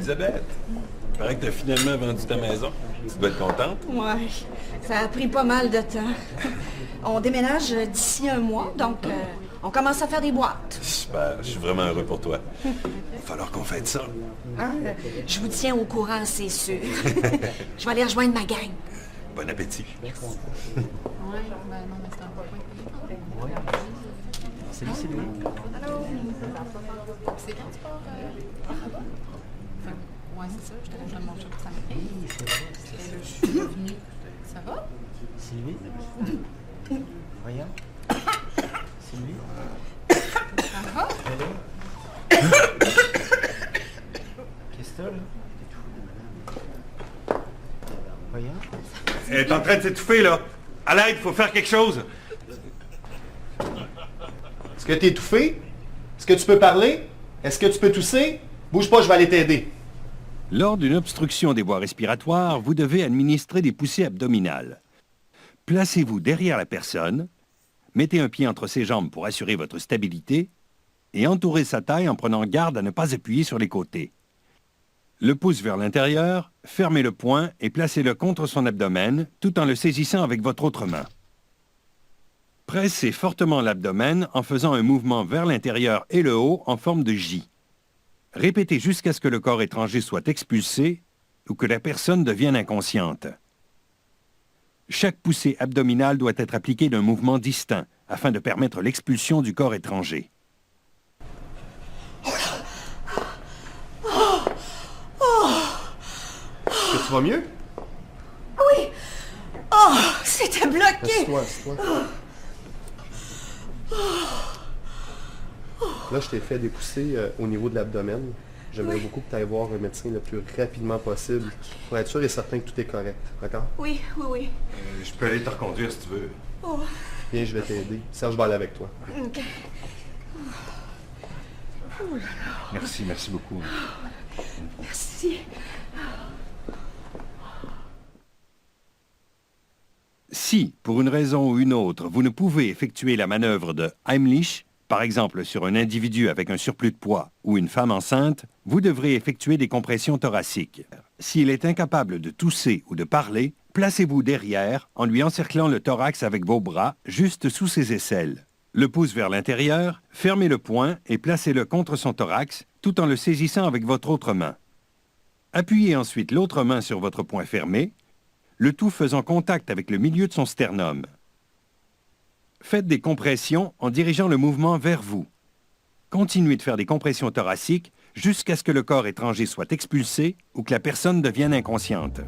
Elisabeth, il paraît que t'as finalement vendu ta maison. Tu dois être contente. Ouais, ça a pris pas mal de temps. On déménage d'ici un mois, donc on commence à faire des boîtes. Super, je suis vraiment heureux pour toi. Il va falloir qu'on fête ça. Hein? Je vous tiens au courant, c'est sûr. Je vais aller rejoindre ma gang. Bon appétit. Ouais, ben non, mais c'est un peu Salut, c'est lui. Allô? C'est quand tu pars là-bas? Ouais, c'est ça, je te laisse mon chat pour ça. Hey, c'est vrai. Et là, je suis revenue. Ça va? Sylvie? Voyons. Sylvie? Ça va? Qu'est-ce que t'as, là? Voyons. Elle est en train de s'étouffer, là. À l'aide, il faut faire quelque chose. Est-ce que t'es étouffé? Est-ce que tu peux parler? Est-ce que tu peux tousser? Bouge pas, je vais aller t'aider. Lors d'une obstruction des voies respiratoires, vous devez administrer des poussées abdominales. Placez-vous derrière la personne, mettez un pied entre ses jambes pour assurer votre stabilité et entourez sa taille en prenant garde à ne pas appuyer sur les côtés. Le pouce vers l'intérieur, fermez le poing et placez-le contre son abdomen tout en le saisissant avec votre autre main. Pressez fortement l'abdomen en faisant un mouvement vers l'intérieur et le haut en forme de J. Répétez jusqu'à ce que le corps étranger soit expulsé ou que la personne devienne inconsciente. Chaque poussée abdominale doit être appliquée d'un mouvement distinct afin de permettre l'expulsion du corps étranger. Est-ce que tu vas mieux? Oui! Oh, c'était bloqué! Assis-toi, assis-toi. Là, je t'ai fait des poussées au niveau de l'abdomen. J'aimerais beaucoup que tu ailles voir un médecin le plus rapidement possible pour être sûr et certain que tout est correct. D'accord? Oui, oui, oui. Je peux aller te reconduire si tu veux. Oh, Viens, je vais t'aider. Serge va aller avec toi. OK. Merci, merci beaucoup. Merci. Si, pour une raison ou une autre, vous ne pouvez effectuer la manœuvre de Heimlich, par exemple sur un individu avec un surplus de poids ou une femme enceinte, vous devrez effectuer des compressions thoraciques. S'il est incapable de tousser ou de parler, placez-vous derrière en lui encerclant le thorax avec vos bras juste sous ses aisselles. Le pouce vers l'intérieur, fermez le poing et placez-le contre son thorax tout en le saisissant avec votre autre main. Appuyez ensuite l'autre main sur votre poing fermé, le tout faisant contact avec le milieu de son sternum. Faites des compressions en dirigeant le mouvement vers vous. Continuez de faire des compressions thoraciques jusqu'à ce que le corps étranger soit expulsé ou que la personne devienne inconsciente.